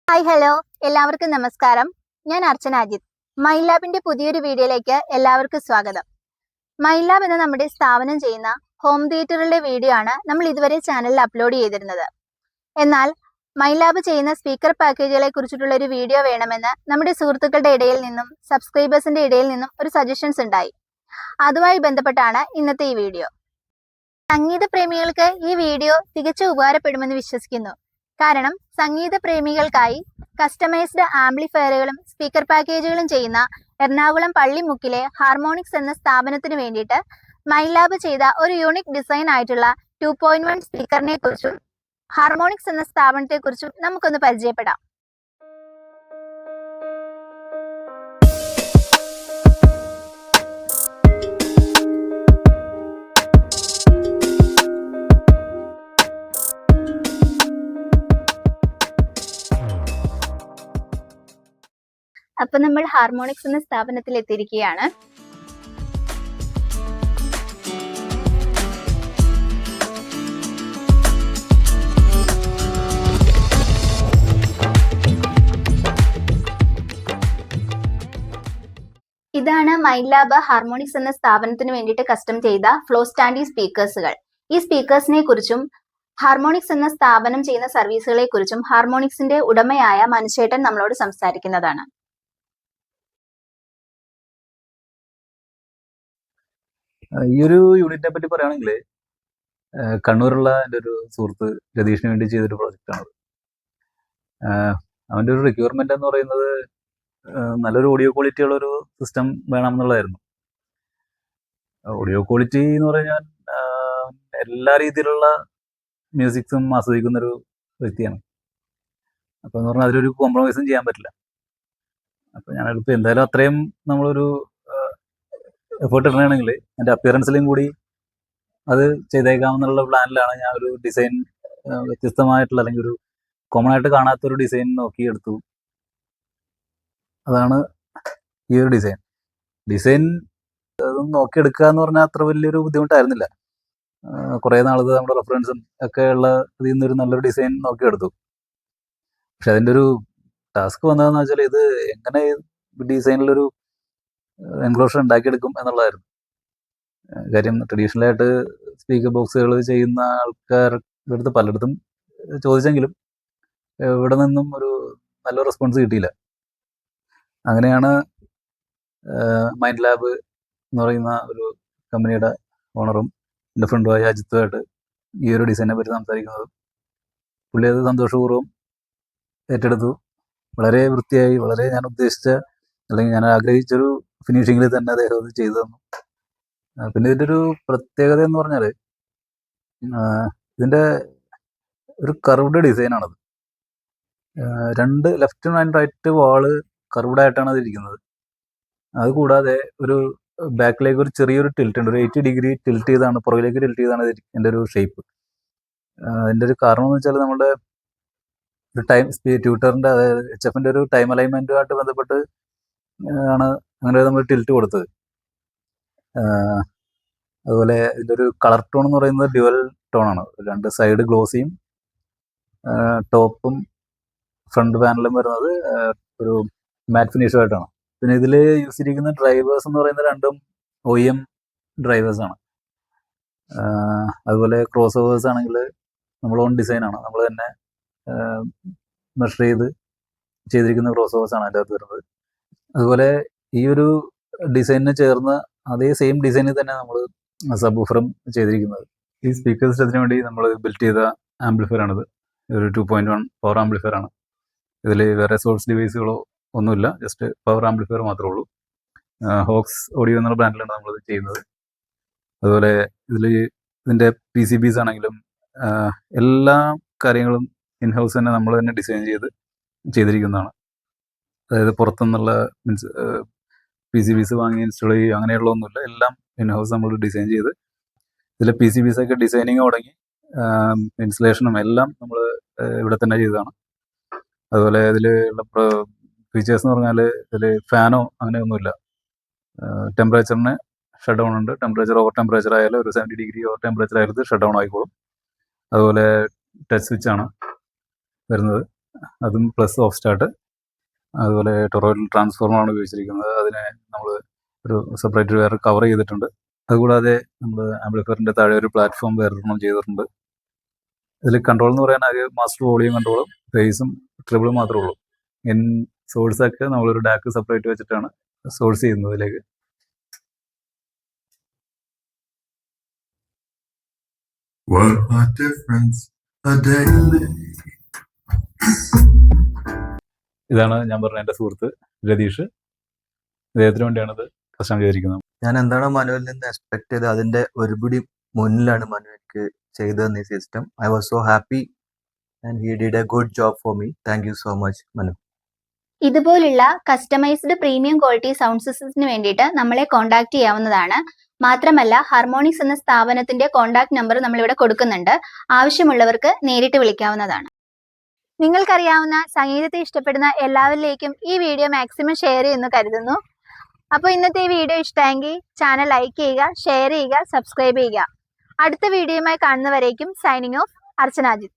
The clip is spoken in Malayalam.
ഹായ് ഹലോ എല്ലാവർക്കും നമസ്കാരം. ഞാൻ അർച്ചന അജിത്. മൈൻഡ് ലാബിന്റെ പുതിയൊരു വീഡിയോയിലേക്ക് എല്ലാവർക്കും സ്വാഗതം. മൈൻഡ് ലാബ് എന്ന നമ്മുടെ സ്ഥാപനം ചെയ്യുന്ന ഹോം തിയേറ്ററുകളുടെ വീഡിയോ ആണ് നമ്മൾ ഇതുവരെ ചാനലിൽ അപ്ലോഡ് ചെയ്തിരുന്നത്. എന്നാൽ മൈൻഡ് ലാബ് ചെയ്യുന്ന സ്പീക്കർ പാക്കേജുകളെ കുറിച്ചിട്ടുള്ള ഒരു വീഡിയോ വേണമെന്ന് നമ്മുടെ സുഹൃത്തുക്കളുടെ ഇടയിൽ നിന്നും സബ്സ്ക്രൈബേഴ്സിന്റെ ഇടയിൽ നിന്നും ഒരു സജഷൻസ് ഉണ്ടായി. അതുമായി ബന്ധപ്പെട്ടാണ് ഇന്നത്തെ ഈ വീഡിയോ. സംഗീത പ്രേമികൾക്ക് ഈ വീഡിയോ തികച്ചും ഉപകാരപ്പെടുമെന്ന് വിശ്വസിക്കുന്നു. കാരണം സംഗീത പ്രേമികൾക്കായി കസ്റ്റമൈസ്ഡ് ആംപ്ലിഫയറുകളും സ്പീക്കർ പാക്കേജുകളും ചെയ്യുന്ന എറണാകുളം പള്ളിമുക്കിലെ ഹാർമോണിക്സ് എന്ന സ്ഥാപനത്തിന് വേണ്ടിയിട്ട് മൈൻഡ് ലാബ് ചെയ്ത ഒരു യൂണിക് ഡിസൈൻ ആയിട്ടുള്ള 2.1 സ്പീക്കറിനെ കുറിച്ചും ഹാർമോണിക്സ് എന്ന സ്ഥാപനത്തെ കുറിച്ചും നമുക്കൊന്ന് പരിചയപ്പെടാം. അപ്പൊ നമ്മൾ ഹാർമോണിക്സ് എന്ന സ്ഥാപനത്തിൽ എത്തിയിരിക്കുകയാണ്. ഇതാണ് മൈൻഡ് ലാബ് ഹാർമോണിക്സ് എന്ന സ്ഥാപനത്തിന് വേണ്ടിയിട്ട് കസ്റ്റം ചെയ്ത ഫ്ലോ സ്റ്റാൻഡി സ്പീക്കേഴ്സുകൾ. ഈ സ്പീക്കേഴ്സിനെ കുറിച്ചും ഹാർമോണിക്സ് എന്ന സ്ഥാപനം ചെയ്യുന്ന സർവീസുകളെ കുറിച്ചും ഹാർമോണിക്സിന്റെ ഉടമയായ മനുഷ്യേട്ടൻ നമ്മളോട് സംസാരിക്കുന്നതാണ്. ഈ ഒരു യൂണിറ്റിനെ പറ്റി പറയുകയാണെങ്കിൽ കണ്ണൂരുള്ള എൻ്റെ ഒരു സുഹൃത്ത് രതീഷിന് വേണ്ടി ചെയ്തൊരു പ്രോജക്റ്റാണത്. അവൻ്റെ ഒരു റിക്വയർമെൻ്റ് എന്ന് പറയുന്നത് നല്ലൊരു ഓഡിയോ ക്വാളിറ്റി ഉള്ളൊരു സിസ്റ്റം വേണം എന്നുള്ളതായിരുന്നു. ഓഡിയോ ക്വാളിറ്റി എന്ന് പറഞ്ഞാൽ എല്ലാ രീതിയിലുള്ള മ്യൂസിക്സും ആസ്വദിക്കുന്നൊരു വ്യക്തിയാണ്. അപ്പോൾ എന്ന് പറഞ്ഞാൽ അതിലൊരു കോംപ്രമൈസും ചെയ്യാൻ പറ്റില്ല. അപ്പോൾ ഞാനിപ്പോൾ എന്തായാലും അത്രയും നമ്മളൊരു എഫേർട്ട് ഇടണമെങ്കിൽ എൻ്റെ അപ്പിയറൻസിലും കൂടി അത് ചെയ്തേക്കാമെന്നുള്ള പ്ലാനിലാണ് ഞാൻ ഒരു ഡിസൈൻ വ്യത്യസ്തമായിട്ടുള്ള അല്ലെങ്കിൽ ഒരു കോമൺ ആയിട്ട് കാണാത്തൊരു ഡിസൈൻ നോക്കിയെടുത്തു. അതാണ് ഈ ഒരു ഡിസൈൻ അതൊന്നും നോക്കിയെടുക്കുക എന്ന് പറഞ്ഞാൽ അത്ര വലിയൊരു ബുദ്ധിമുട്ടായിരുന്നില്ല. കുറേ നാളത് നമ്മുടെ റെഫറൻസും ഒക്കെ ഉള്ള ഇതിൽ നിന്നൊരു നല്ലൊരു ഡിസൈൻ നോക്കിയെടുത്തു. പക്ഷെ അതിൻ്റെ ഒരു ടാസ്ക് വന്നതെന്ന് വെച്ചാൽ ഇത് എങ്ങനെ ഡിസൈനിലൊരു എൻക്ലോഷർ ഉണ്ടാക്കിയെടുക്കും എന്നുള്ളതായിരുന്നു കാര്യം. ട്രഡീഷണലായിട്ട് സ്പീക്കർ ബോക്സുകൾ ചെയ്യുന്ന ആൾക്കാരുടെ അടുത്ത് പലയിടത്തും ചോദിച്ചെങ്കിലും ഇവിടെ നിന്നും ഒരു നല്ല റെസ്പോൺസ് കിട്ടിയില്ല. അങ്ങനെയാണ് മൈൻഡ് ലാബ് എന്ന് പറയുന്ന ഒരു കമ്പനിയുടെ ഓണറും എൻ്റെ ഫ്രണ്ടുമായ അജിത്തുമായിട്ട് ഈ ഒരു ഡിസൈനെ പറ്റി സംസാരിക്കുന്നത്. പുള്ളി അത് സന്തോഷപൂർവ്വം ഏറ്റെടുത്തു. വളരെ വൃത്തിയായി, വളരെ ഞാൻ ഉദ്ദേശിച്ച അല്ലെങ്കിൽ ഞാൻ ആഗ്രഹിച്ചൊരു ഫിനിഷിങ്ങിൽ തന്നെ അദ്ദേഹം അത് ചെയ്തു തന്നു. പിന്നെ ഇതിൻ്റെ ഒരു പ്രത്യേകത എന്ന് പറഞ്ഞാൽ ഇതിൻ്റെ ഒരു കർവ്ഡ് ഡിസൈനാണത്. രണ്ട് ലെഫ്റ്റ് ആൻഡ് റൈറ്റ് വാള് കർവ്ഡായിട്ടാണ് അതിരിക്കുന്നത്. അതുകൂടാതെ ഒരു ബാക്കിലേക്ക് ഒരു ചെറിയൊരു ടിൽറ്റ് ഉണ്ട്. ഒരു 80 ഡിഗ്രി ടിൽറ്റ് ചെയ്താണ്, പുറകിലേക്ക് ടിൽറ്റ് ചെയ്താണ് ഇതിൻ്റെ ഒരു ഷേപ്പ്. അതിൻ്റെ ഒരു കാരണം എന്ന് വെച്ചാൽ നമ്മുടെ ഒരു ട്യൂട്ടറിൻ്റെ അതായത് HFൻ്റെ ഒരു ടൈം അലൈൻമെൻറ്റുമായിട്ട് ബന്ധപ്പെട്ട് ആണ് അങ്ങനെ നമ്മൾ ടിൽറ്റ് കൊടുത്തത്. അതുപോലെ ഇതിൻ്റെ ഒരു കളർ ടോൺ എന്ന് പറയുന്നത് ഡ്യുവൽ ടോണാണ്. രണ്ട് സൈഡ് ഗ്ലോസിയും ടോപ്പും ഫ്രണ്ട് പാനലും വരുന്നത് ഒരു മാറ്റ് ഫിനിഷുമായിട്ടാണ്. പിന്നെ ഇതിൽ യൂസ് ചെയ്തിരിക്കുന്ന ഡ്രൈവേഴ്സ് എന്ന് പറയുന്നത് രണ്ടും OEM ഡ്രൈവേഴ്സാണ്. അതുപോലെ ക്രോസ് ഓവേഴ്സ് ആണെങ്കിൽ നമ്മൾ ഓൺ ഡിസൈനാണ്, നമ്മൾ തന്നെ മെഷർ ചെയ്തിരിക്കുന്ന ക്രോസ് ഓവേഴ്സാണ് അതിൻ്റെ അകത്ത് വരുന്നത്. അതുപോലെ ഈ ഒരു ഡിസൈനിന് ചേർന്ന് അതേ സെയിം ഡിസൈനിൽ തന്നെ നമ്മൾ സബ് വൂഫറും ചെയ്തിരിക്കുന്നത്. ഈ സ്പീക്കർ സിസ്റ്റത്തിന് വേണ്ടി നമ്മൾ ബിൽറ്റ് ചെയ്ത ആംപ്ലിഫയറാണിത്. ഒരു 2.1 പവർ ആംപ്ലിഫയറാണ്. ഇതിൽ വേറെ സോഴ്സ് ഡിവൈസുകളോ ഒന്നുമില്ല, ജസ്റ്റ് പവർ ആംപ്ലിഫയർ മാത്രമേ ഉള്ളൂ. ഹോക്സ് ഓഡിയോ എന്നുള്ള ബ്രാൻഡിലാണ് നമ്മളിത് ചെയ്യുന്നത്. അതുപോലെ ഇതിൻ്റെ PCBs ആണെങ്കിലും എല്ലാ കാര്യങ്ങളും ഇൻഹൗസ് തന്നെ നമ്മൾ തന്നെ ഡിസൈൻ ചെയ്തിരിക്കുന്നതാണ്. അതായത് പുറത്തുനിന്നുള്ള മീൻസ് PCBs വാങ്ങി ഇൻസ്റ്റാൾ ചെയ്യുക അങ്ങനെയുള്ള ഒന്നുമില്ല, എല്ലാം ഇൻഹൗസ് നമ്മൾ ഡിസൈൻ ചെയ്ത്. ഇതിലെ PCBs ഒക്കെ ഡിസൈനിങ് തുടങ്ങി ഇൻസ്റ്റലേഷനും എല്ലാം നമ്മൾ ഇവിടെ തന്നെ ചെയ്തതാണ്. അതുപോലെ ഇതിലുള്ള ഫീച്ചേഴ്സ് എന്ന് പറഞ്ഞാൽ ഇതിൽ ഫാനോ അങ്ങനെയൊന്നുമില്ല. ടെമ്പറേച്ചറിന് ഷട്ട് ഡൗൺ ഉണ്ട്. ടെമ്പറേച്ചർ ഓവർ ടെമ്പറേച്ചർ ആയാലും ഒരു 70 ഡിഗ്രി ഓവർ ടെമ്പറേച്ചർ ആയാലും ഷട്ട് ഡൗൺ ആയിക്കോളും. അതുപോലെ ടച്ച് സ്വിച്ചാണ് വരുന്നത്. അതും പ്ലസ് ഓഫ് സ്റ്റാർട്ട്. അതുപോലെ ടൊറോയിഡൽ ട്രാൻസ്ഫോർമറാണ് ഉപയോഗിച്ചിരിക്കുന്നത്. അതിനെ നമ്മൾ ഒരു സെപ്പറേറ്റ് വേറെ കവർ ചെയ്തിട്ടുണ്ട്. അതുകൂടാതെ നമ്മൾ ആംപ്ലിഫയറിൻ്റെ താഴെ ഒരു പ്ലാറ്റ്ഫോം വേറൊരെണ്ണം ചെയ്തിട്ടുണ്ട്. ഇതിൽ കൺട്രോൾ എന്ന് പറയാൻ ആകെ മാസ്റ്റർ വോളിയം കൺട്രോളും ഫേസും ട്രിബിളും മാത്രമേ ഉള്ളൂ. ഇൻ സോഴ്സൊക്കെ നമ്മളൊരു ഡാക്ക് സെപ്പറേറ്റ് വെച്ചിട്ടാണ് സോഴ്സ് ചെയ്യുന്നത് ഇതിലേക്ക്. What a difference a day makes. ഇതാണ് ഞാൻ പറഞ്ഞ എൻ്റെ സുഹൃത്ത് രതീഷ്. ഇദ്ദേഹത്തിന് വേണ്ടിയാണ് ഇത് കസ്റ്റം ചെയ്തിരിക്കുന്നത്. ഞാൻ എന്താണ് മനുവിൽ നിന്ന് എക്സ്പെക്ട് ചെയ്തത് അതിന്റെ ഒരുപിടി മുന്നിലാണ് മനു എനിക്ക് ചെയ്തു തന്ന ഈ system. I was so happy and he did A good job for me. Thank you so much Manu. ഇതുപോലുള്ള കസ്റ്റമൈസ്ഡ് പ്രീമിയം ക്വാളിറ്റി സൗണ്ട് സിസ്റ്റത്തിന് വേണ്ടിയിട്ട് നമ്മളെ കോൺടാക്ട് ചെയ്യാവുന്നതാണ്. മാത്രമല്ല ഹാർമോണിക്സ് എന്ന സ്ഥാപനത്തിന്റെ കോൺടാക്ട് നമ്പർ നമ്മളിവിടെ കൊടുക്കുന്നുണ്ട്. ആവശ്യമുള്ളവർക്ക് നേരിട്ട് വിളിക്കാവുന്നതാണ്. നിങ്ങൾക്കറിയാവുന്ന സംഗീതത്തെ ഇഷ്ടപ്പെടുന്ന എല്ലാവരിലേക്കും ഈ വീഡിയോ മാക്സിമം ഷെയർ ചെയ്യുന്നു കരുതുന്നു. അപ്പോൾ ഇന്നത്തെ ഈ വീഡിയോ ഇഷ്ടമെങ്കിൽ ചാനൽ ലൈക്ക് ചെയ്യുക, ഷെയർ ചെയ്യുക, സബ്സ്ക്രൈബ് ചെയ്യുക. അടുത്ത വീഡിയോയുമായി കാണുന്നവരേക്കും സൈനിങ് ഓഫ് അർച്ചനാജിത്ത്.